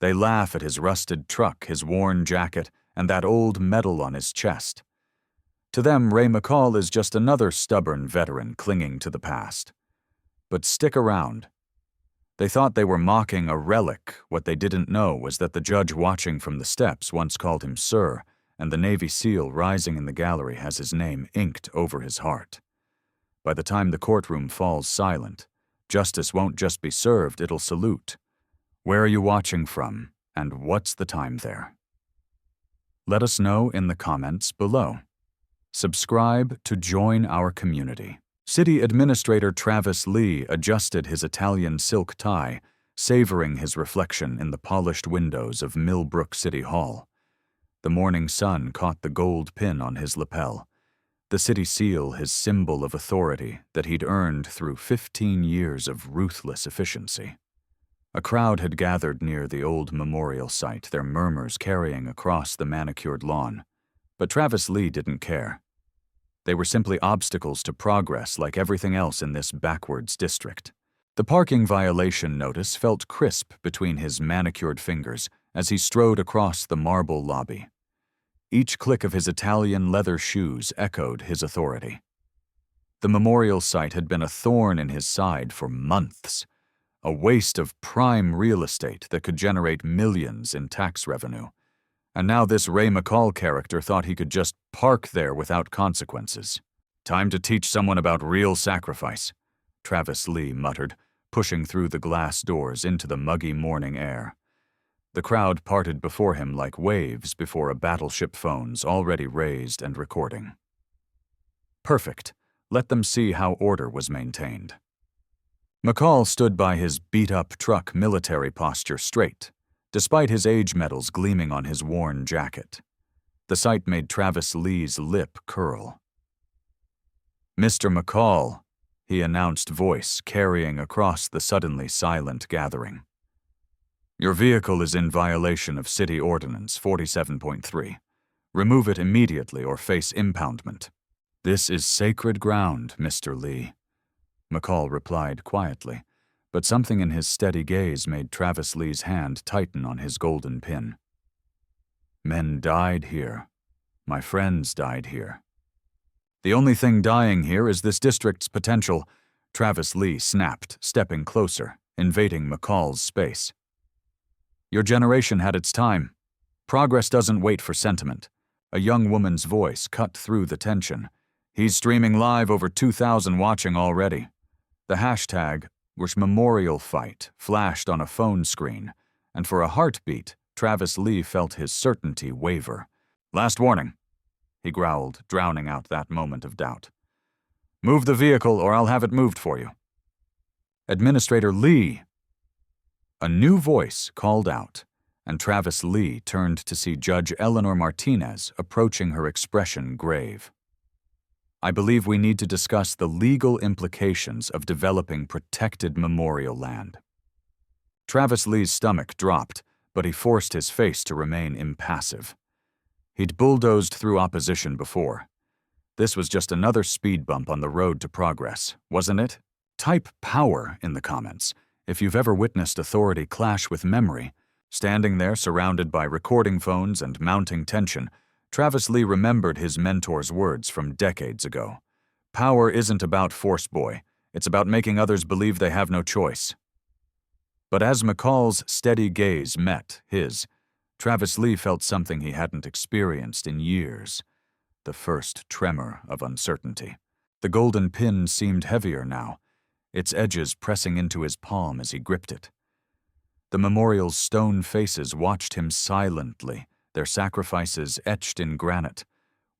They laugh at his rusted truck, his worn jacket, and that old medal on his chest. To them, Ray McCall is just another stubborn veteran clinging to the past. But stick around. They thought they were mocking a relic. What they didn't know was that the judge watching from the steps once called him Sir, and the Navy SEAL rising in the gallery has his name inked over his heart. By the time the courtroom falls silent, justice won't just be served, it'll salute. Where are you watching from, and what's the time there? Let us know in the comments below. Subscribe to join our community. City Administrator Travis Lee adjusted his Italian silk tie, savoring his reflection in the polished windows of Millbrook City Hall. The morning sun caught the gold pin on his lapel, the city seal, his symbol of authority that he'd earned through 15 years of ruthless efficiency. A crowd had gathered near the old memorial site, their murmurs carrying across the manicured lawn. But Travis Lee didn't care. They were simply obstacles to progress like everything else in this backwards district. The parking violation notice felt crisp between his manicured fingers as he strode across the marble lobby. Each click of his Italian leather shoes echoed his authority. The memorial site had been a thorn in his side for months, a waste of prime real estate that could generate millions in tax revenue. And now this Ray McCall character thought he could just park there without consequences. Time to teach someone about real sacrifice, Travis Lee muttered, pushing through the glass doors into the muggy morning air. The crowd parted before him like waves before a battleship phone's already raised and recording. Perfect. Let them see how order was maintained. McCall stood by his beat-up truck military posture straight, despite his age medals gleaming on his worn jacket. The sight made Travis Lee's lip curl. "Mr. McCall," he announced, voice carrying across the suddenly silent gathering. "Your vehicle is in violation of City Ordinance 47.3. Remove it immediately or face impoundment." "This is sacred ground, Mr. Lee," McCall replied quietly, but something in his steady gaze made Travis Lee's hand tighten on his golden pin. "Men died here. My friends died here. The only thing dying here is this district's potential," Travis Lee snapped, stepping closer, invading McCall's space. "Your generation had its time. Progress doesn't wait for sentiment." A young woman's voice cut through the tension. "He's streaming live, over 2,000 watching already." The hashtag, which memorial fight, flashed on a phone screen, and for a heartbeat, Travis Lee felt his certainty waver. "Last warning," he growled, drowning out that moment of doubt. "Move the vehicle or I'll have it moved for you." "Administrator Lee!" A new voice called out, and Travis Lee turned to see Judge Eleanor Martinez approaching, her expression grave. "I believe we need to discuss the legal implications of developing protected memorial land." Travis Lee's stomach dropped, but he forced his face to remain impassive. He'd bulldozed through opposition before. This was just another speed bump on the road to progress, wasn't it? Type power in the comments if you've ever witnessed authority clash with memory. Standing there surrounded by recording phones and mounting tension, Travis Lee remembered his mentor's words from decades ago. "Power isn't about force, boy. It's about making others believe they have no choice." But as McCall's steady gaze met his, Travis Lee felt something he hadn't experienced in years. The first tremor of uncertainty. The golden pin seemed heavier now, its edges pressing into his palm as he gripped it. The memorial's stone faces watched him silently, their sacrifices etched in granite,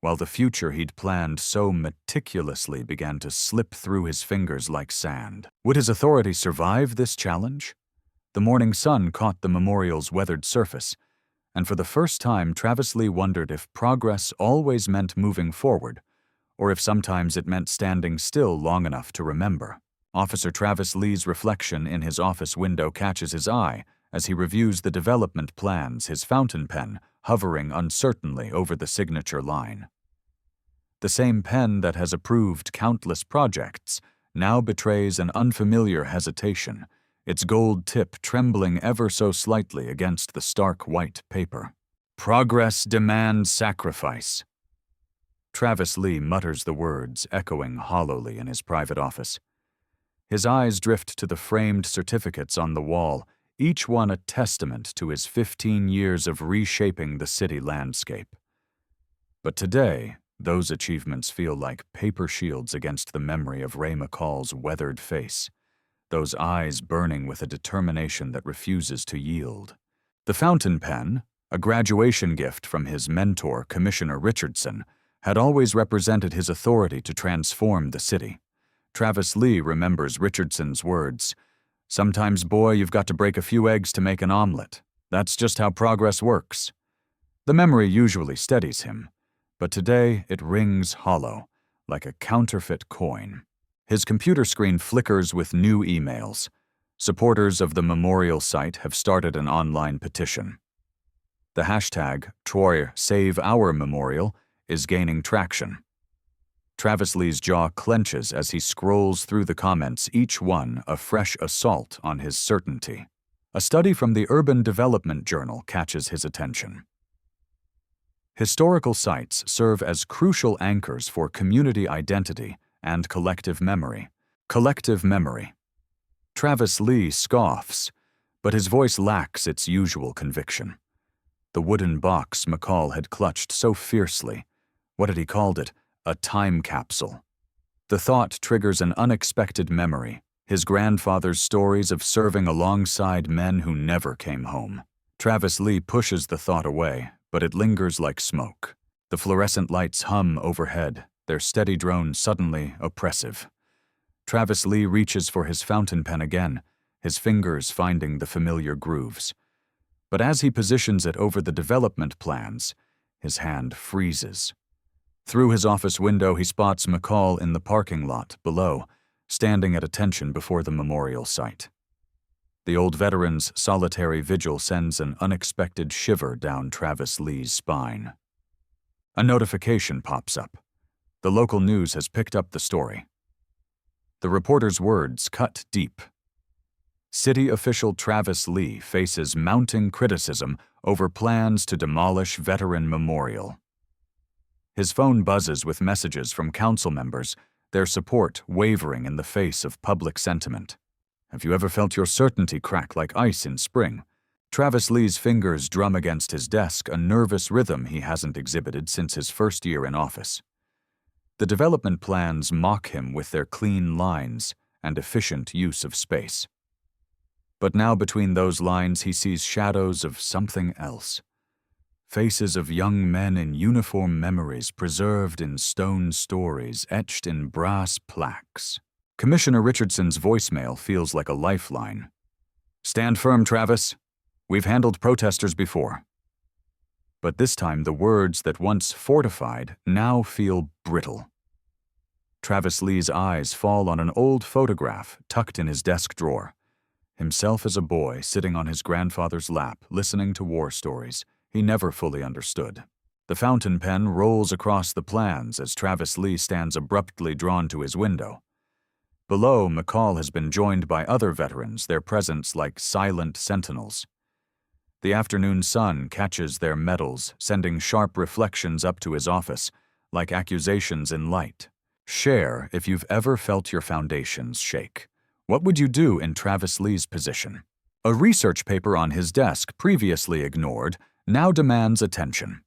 while the future he'd planned so meticulously began to slip through his fingers like sand. Would his authority survive this challenge? The morning sun caught the memorial's weathered surface, and for the first time Travis Lee wondered if progress always meant moving forward, or if sometimes it meant standing still long enough to remember. Officer Travis Lee's reflection in his office window catches his eye as he reviews the development plans, his fountain pen hovering uncertainly over the signature line. The same pen that has approved countless projects now betrays an unfamiliar hesitation, its gold tip trembling ever so slightly against the stark white paper. "Progress demands sacrifice." Travis Lee mutters the words, echoing hollowly in his private office. His eyes drift to the framed certificates on the wall, each one a testament to his 15 years of reshaping the city landscape. But today, those achievements feel like paper shields against the memory of Ray McCall's weathered face, those eyes burning with a determination that refuses to yield. The fountain pen, a graduation gift from his mentor, Commissioner Richardson, had always represented his authority to transform the city. Travis Lee remembers Richardson's words, "Sometimes, boy, you've got to break a few eggs to make an omelet. That's just how progress works." The memory usually steadies him, but today it rings hollow, like a counterfeit coin. His computer screen flickers with new emails. Supporters of the memorial site have started an online petition. The hashtag #TroySaveOurMemorial is gaining traction. Travis Lee's jaw clenches as he scrolls through the comments, each one a fresh assault on his certainty. A study from the Urban Development Journal catches his attention. Historical sites serve as crucial anchors for community identity and collective memory. Collective memory. Travis Lee scoffs, but his voice lacks its usual conviction. The wooden box McCall had clutched so fiercely, what had he called it? A time capsule. The thought triggers an unexpected memory, his grandfather's stories of serving alongside men who never came home. Travis Lee pushes the thought away, but it lingers like smoke. The fluorescent lights hum overhead, their steady drone suddenly oppressive. Travis Lee reaches for his fountain pen again, his fingers finding the familiar grooves. But as he positions it over the development plans, his hand freezes. Through his office window, he spots McCall in the parking lot below, standing at attention before the memorial site. The old veteran's solitary vigil sends an unexpected shiver down Travis Lee's spine. A notification pops up. The local news has picked up the story. The reporter's words cut deep. City official Travis Lee faces mounting criticism over plans to demolish veteran memorial. His phone buzzes with messages from council members, their support wavering in the face of public sentiment. Have you ever felt your certainty crack like ice in spring? Travis Lee's fingers drum against his desk, a nervous rhythm he hasn't exhibited since his first year in office. The development plans mock him with their clean lines and efficient use of space. But now between those lines he sees shadows of something else. Faces of young men in uniform memories preserved in stone stories etched in brass plaques. Commissioner Richardson's voicemail feels like a lifeline. "Stand firm, Travis. We've handled protesters before." But this time the words that once fortified now feel brittle. Travis Lee's eyes fall on an old photograph tucked in his desk drawer. Himself as a boy sitting on his grandfather's lap listening to war stories he never fully understood. The fountain pen rolls across the plans as Travis Lee stands abruptly drawn to his window. Below, McCall has been joined by other veterans, their presence like silent sentinels. The afternoon sun catches their medals, sending sharp reflections up to his office, like accusations in light. Share if you've ever felt your foundations shake. What would you do in Travis Lee's position? A research paper on his desk, previously ignored, now demands attention.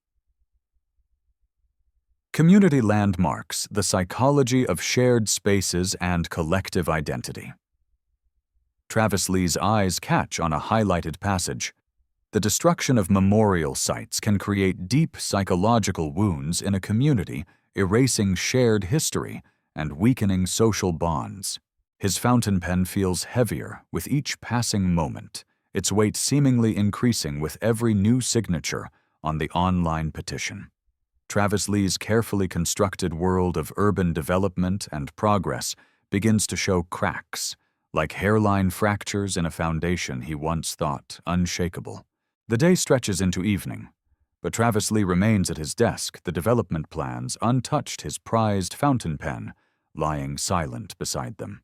Community Landmarks: The Psychology of Shared Spaces and Collective Identity. Travis Lee's eyes catch on a highlighted passage. The destruction of memorial sites can create deep psychological wounds in a community, erasing shared history and weakening social bonds. His fountain pen feels heavier with each passing moment, its weight seemingly increasing with every new signature on the online petition. Travis Lee's carefully constructed world of urban development and progress begins to show cracks, like hairline fractures in a foundation he once thought unshakable. The day stretches into evening, but Travis Lee remains at his desk, the development plans untouched, his prized fountain pen lying silent beside them.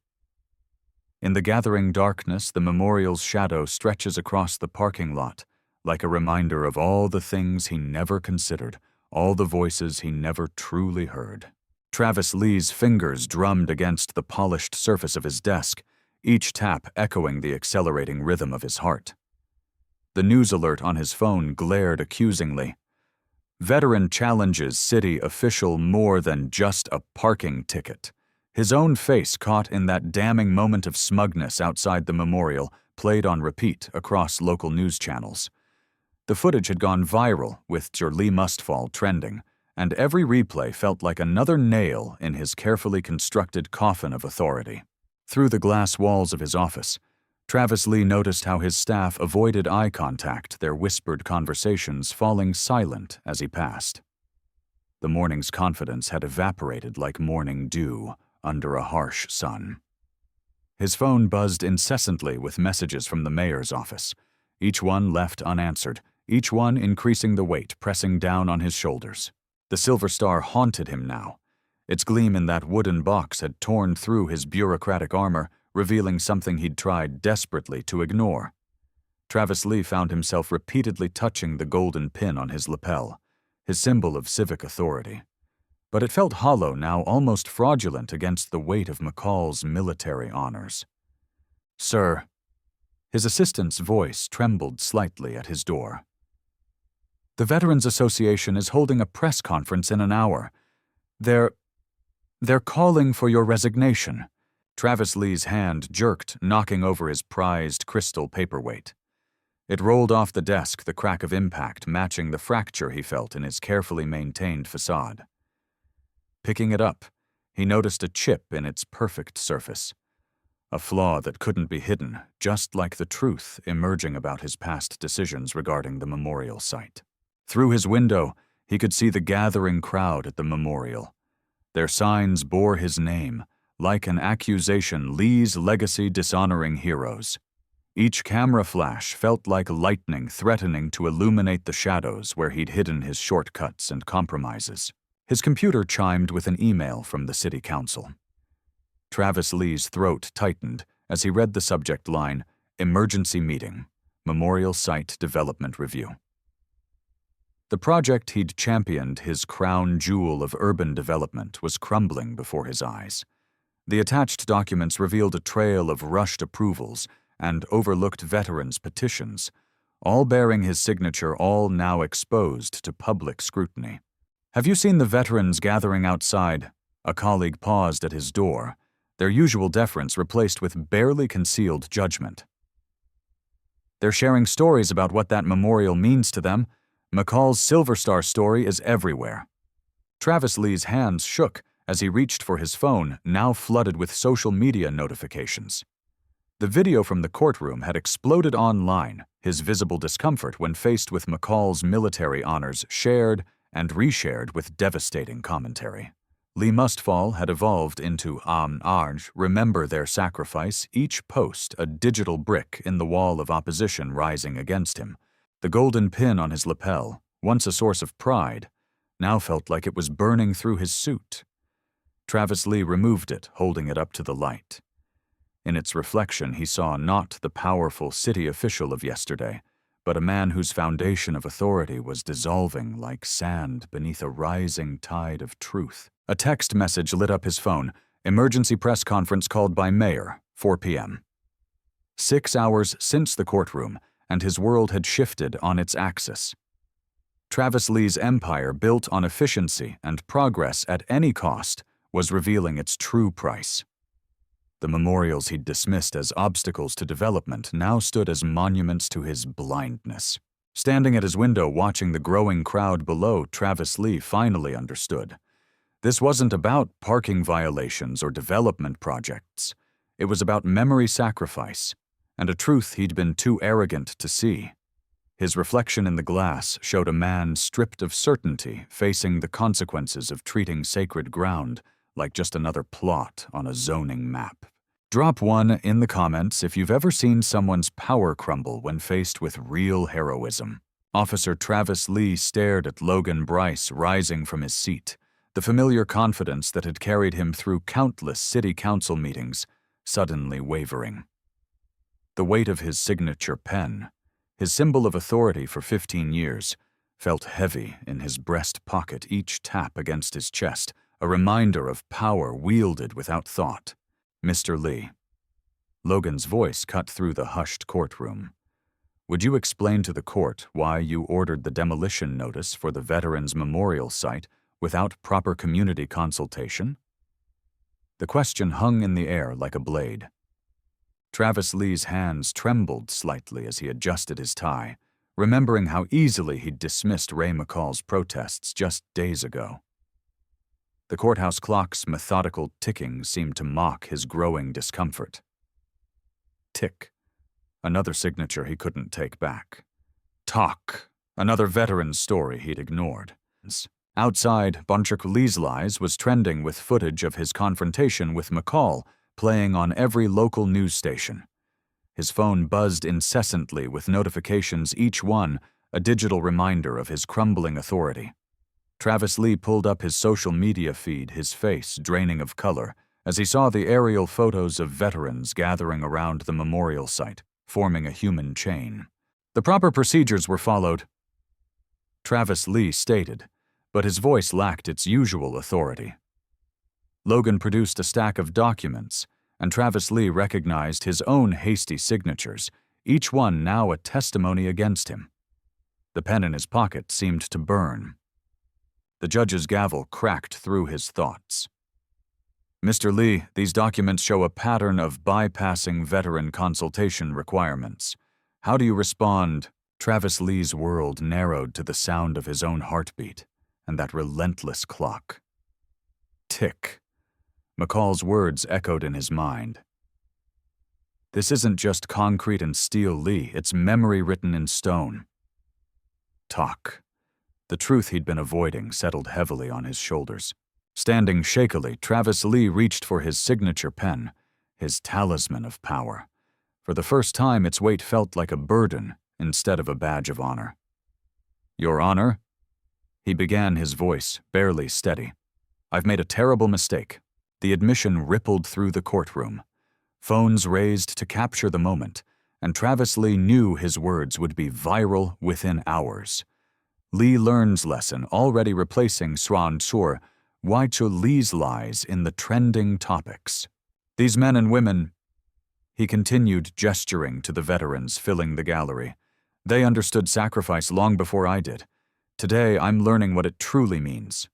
In the gathering darkness, the memorial's shadow stretches across the parking lot, like a reminder of all the things he never considered, all the voices he never truly heard. Travis Lee's fingers drummed against the polished surface of his desk, each tap echoing the accelerating rhythm of his heart. The news alert on his phone glared accusingly. Veteran challenges city official more than just a parking ticket. His own face, caught in that damning moment of smugness outside the memorial, played on repeat across local news channels. The footage had gone viral, with Lee Mustfall trending, and every replay felt like another nail in his carefully constructed coffin of authority. Through the glass walls of his office, Travis Lee noticed how his staff avoided eye contact, their whispered conversations falling silent as he passed. The morning's confidence had evaporated like morning dew under a harsh sun. His phone buzzed incessantly with messages from the mayor's office, each one left unanswered, each one increasing the weight pressing down on his shoulders. The silver star haunted him now. Its gleam in that wooden box had torn through his bureaucratic armor, revealing something he'd tried desperately to ignore. Travis Lee found himself repeatedly touching the golden pin on his lapel, his symbol of civic authority. But it felt hollow now, almost fraudulent against the weight of McCall's military honors. "Sir." His assistant's voice trembled slightly at his door. "The Veterans Association is holding a press conference in an hour. They're calling for your resignation." Travis Lee's hand jerked, knocking over his prized crystal paperweight. It rolled off the desk, the crack of impact matching the fracture he felt in his carefully maintained facade. Picking it up, he noticed a chip in its perfect surface. A flaw that couldn't be hidden, just like the truth emerging about his past decisions regarding the memorial site. Through his window, he could see the gathering crowd at the memorial. Their signs bore his name, like an accusation, Lee's legacy dishonoring heroes. Each camera flash felt like lightning threatening to illuminate the shadows where he'd hidden his shortcuts and compromises. His computer chimed with an email from the city council. Travis Lee's throat tightened as he read the subject line, "Emergency Meeting, Memorial Site Development Review." The project he'd championed, his crown jewel of urban development, was crumbling before his eyes. The attached documents revealed a trail of rushed approvals and overlooked veterans' petitions, all bearing his signature, all now exposed to public scrutiny. "Have you seen the veterans gathering outside?" A colleague paused at his door, their usual deference replaced with barely concealed judgment. "They're sharing stories about what that memorial means to them. McCall's Silver Star story is everywhere." Travis Lee's hands shook as he reached for his phone, now flooded with social media notifications. The video from the courtroom had exploded online, his visible discomfort when faced with McCall's military honors shared and reshared with devastating commentary. Lee Mustfall had evolved into remember their sacrifice, each post a digital brick in the wall of opposition rising against him. The golden pin on his lapel, once a source of pride, now felt like it was burning through his suit. Travis Lee removed it, holding it up to the light. In its reflection, he saw not the powerful city official of yesterday, but a man whose foundation of authority was dissolving like sand beneath a rising tide of truth. A text message lit up his phone. "Emergency press conference called by Mayor, 4 p.m. 6 hours since the courtroom, and his world had shifted on its axis. Travis Lee's empire, built on efficiency and progress at any cost, was revealing its true price. The memorials he'd dismissed as obstacles to development now stood as monuments to his blindness. Standing at his window watching the growing crowd below, Travis Lee finally understood. This wasn't about parking violations or development projects. It was about memory sacrifice, and a truth he'd been too arrogant to see. His reflection in the glass showed a man stripped of certainty, facing the consequences of treating sacred ground like just another plot on a zoning map. Drop 1 in the comments if you've ever seen someone's power crumble when faced with real heroism. Officer Travis Lee stared at Logan Bryce rising from his seat. The familiar confidence that had carried him through countless city council meetings suddenly wavering. The weight of his signature pen, his symbol of authority for 15 years, felt heavy in his breast pocket, each tap against his chest, a reminder of power wielded without thought. "Mr. Lee." Logan's voice cut through the hushed courtroom. "Would you explain to the court why you ordered the demolition notice for the Veterans Memorial site without proper community consultation?" The question hung in the air like a blade. Travis Lee's hands trembled slightly as he adjusted his tie, remembering how easily he'd dismissed Ray McCall's protests just days ago. The courthouse clock's methodical ticking seemed to mock his growing discomfort. Tick. Another signature he couldn't take back. Talk. Another veteran's story he'd ignored. Outside, Bonchuk Lee's Lies was trending with footage of his confrontation with McCall playing on every local news station. His phone buzzed incessantly with notifications, each one a digital reminder of his crumbling authority. Travis Lee pulled up his social media feed, his face draining of color, as he saw the aerial photos of veterans gathering around the memorial site, forming a human chain. The proper procedures were followed, Travis Lee stated, but his voice lacked its usual authority. Logan produced a stack of documents, and Travis Lee recognized his own hasty signatures, each one now a testimony against him. The pen in his pocket seemed to burn. The judge's gavel cracked through his thoughts. "Mr. Lee, these documents show a pattern of bypassing veteran consultation requirements. How do you respond?" Travis Lee's world narrowed to the sound of his own heartbeat and that relentless clock. Tick. McCall's words echoed in his mind. "This isn't just concrete and steel, Lee, it's memory written in stone." Talk. The truth he'd been avoiding settled heavily on his shoulders. Standing shakily, Travis Lee reached for his signature pen, his talisman of power. For the first time, its weight felt like a burden instead of a badge of honor. "Your Honor," he began, his voice barely steady. "I've made a terrible mistake." The admission rippled through the courtroom. Phones raised to capture the moment, and Travis Lee knew his words would be viral within hours. Lee Learns lesson already replacing Swan Chur, Waichu Lee's Lies in the trending topics. "These men and women," he continued, gesturing to the veterans filling the gallery. "They understood sacrifice long before I did. Today I'm learning what it truly means."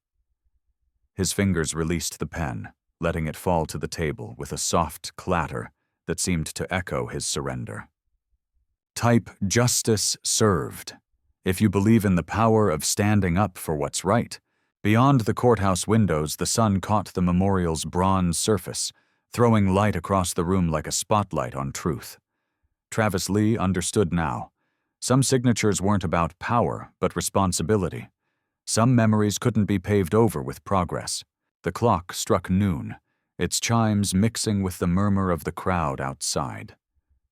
His fingers released the pen, letting it fall to the table with a soft clatter that seemed to echo his surrender. Type "Justice served" if you believe in the power of standing up for what's right. Beyond the courthouse windows, the sun caught the memorial's bronze surface, throwing light across the room like a spotlight on truth. Travis Lee understood now. Some signatures weren't about power, but responsibility. Some memories couldn't be paved over with progress. The clock struck noon, its chimes mixing with the murmur of the crowd outside.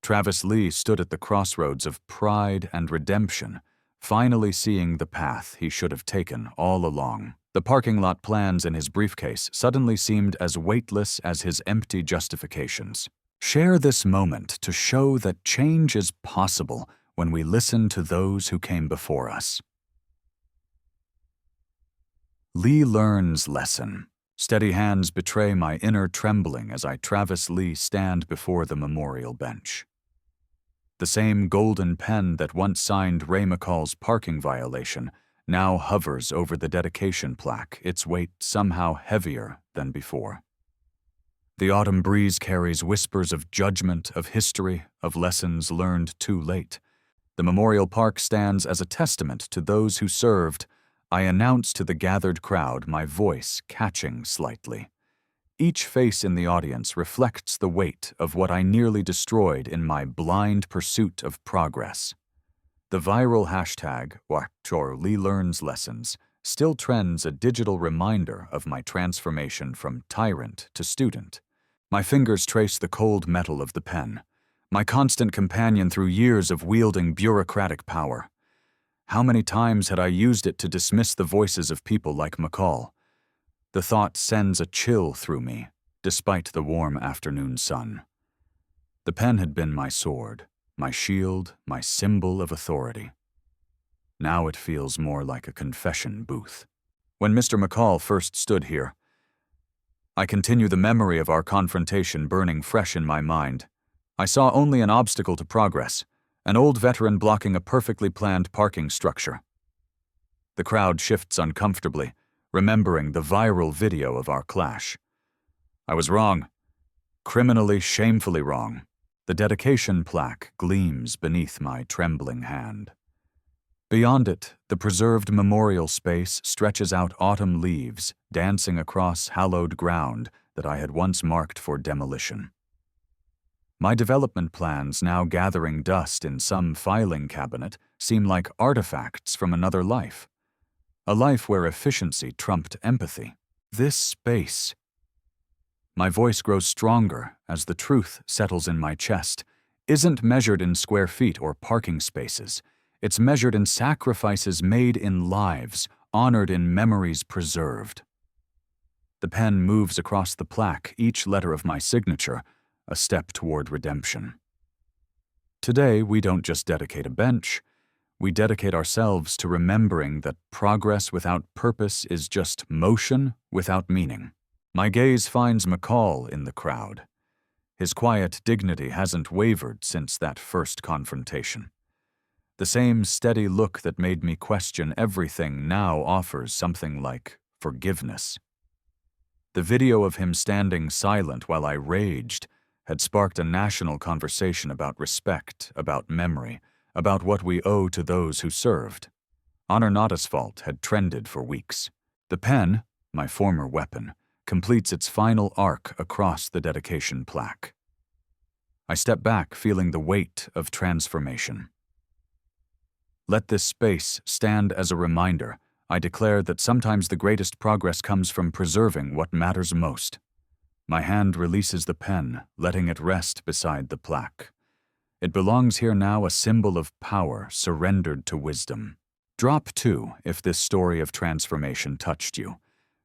Travis Lee stood at the crossroads of pride and redemption, finally seeing the path he should have taken all along. The parking lot plans in his briefcase suddenly seemed as weightless as his empty justifications. Share this moment to show that change is possible when we listen to those who came before us. Lee Learns lesson. Steady hands betray my inner trembling as I, Travis Lee, stand before the memorial bench. The same golden pen that once signed Ray McCall's parking violation now hovers over the dedication plaque, its weight somehow heavier than before. The autumn breeze carries whispers of judgment, of history, of lessons learned too late. The memorial park stands as a testament to those who served. I announce to the gathered crowd, my voice catching slightly. Each face in the audience reflects the weight of what I nearly destroyed in my blind pursuit of progress. The viral hashtag, Lee Learns Lessons, still trends, a digital reminder of my transformation from tyrant to student. My fingers trace the cold metal of the pen, my constant companion through years of wielding bureaucratic power. How many times had I used it to dismiss the voices of people like McCall? The thought sends a chill through me, despite the warm afternoon sun. The pen had been my sword, my shield, my symbol of authority. Now it feels more like a confession booth. When Mr. McCall first stood here, I continue the memory of our confrontation burning fresh in my mind. I saw only an obstacle to progress, an old veteran blocking a perfectly planned parking structure. The crowd shifts uncomfortably, remembering the viral video of our clash. I was wrong. Criminally, shamefully wrong. The dedication plaque gleams beneath my trembling hand. Beyond it, the preserved memorial space stretches out autumn leaves, dancing across hallowed ground that I had once marked for demolition. My development plans, now gathering dust in some filing cabinet, seem like artifacts from another life. A life where efficiency trumped empathy. This space. My voice grows stronger as the truth settles in my chest, isn't measured in square feet or parking spaces. It's measured in sacrifices made in lives, honored in memories preserved. The pen moves across the plaque, each letter of my signature, a step toward redemption. Today, we don't just dedicate a bench. We dedicate ourselves to remembering that progress without purpose is just motion without meaning. My gaze finds McCall in the crowd. His quiet dignity hasn't wavered since that first confrontation. The same steady look that made me question everything now offers something like forgiveness. The video of him standing silent while I raged had sparked a national conversation about respect, about memory, about what we owe to those who served. Honor not asphalt had trended for weeks. The pen, my former weapon, completes its final arc across the dedication plaque. I step back, feeling the weight of transformation. Let this space stand as a reminder. I declare that sometimes the greatest progress comes from preserving what matters most. My hand releases the pen, letting it rest beside the plaque. It belongs here now, a symbol of power surrendered to wisdom. Drop 2 if this story of transformation touched you.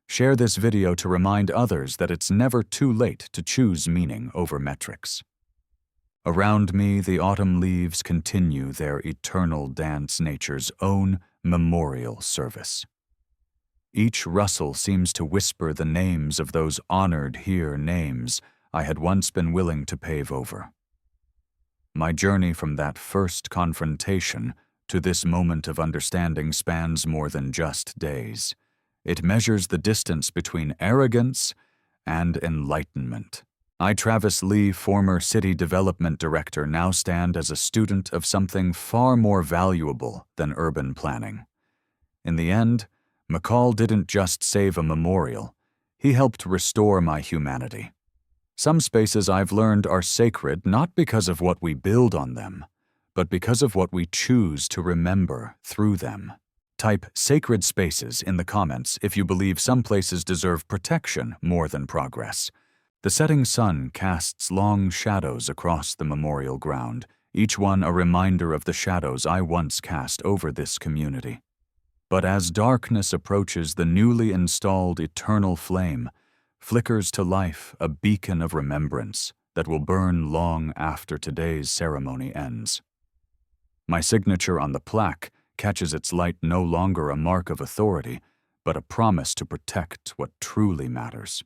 Share this video to remind others that it's never too late to choose meaning over metrics. Around me, the autumn leaves continue their eternal dance, nature's own memorial service. Each rustle seems to whisper the names of those honored here, names I had once been willing to pave over. My journey from that first confrontation to this moment of understanding spans more than just days. It measures the distance between arrogance and enlightenment. I, Travis Lee, former city development director, now stand as a student of something far more valuable than urban planning. In the end, McCall didn't just save a memorial. He helped restore my humanity. Some spaces, I've learned, are sacred not because of what we build on them, but because of what we choose to remember through them. Type sacred spaces in the comments if you believe some places deserve protection more than progress. The setting sun casts long shadows across the memorial ground, each one a reminder of the shadows I once cast over this community. But as darkness approaches, the newly installed eternal flame flickers to life, a beacon of remembrance that will burn long after today's ceremony ends. My signature on the plaque catches its light, no longer a mark of authority, but a promise to protect what truly matters.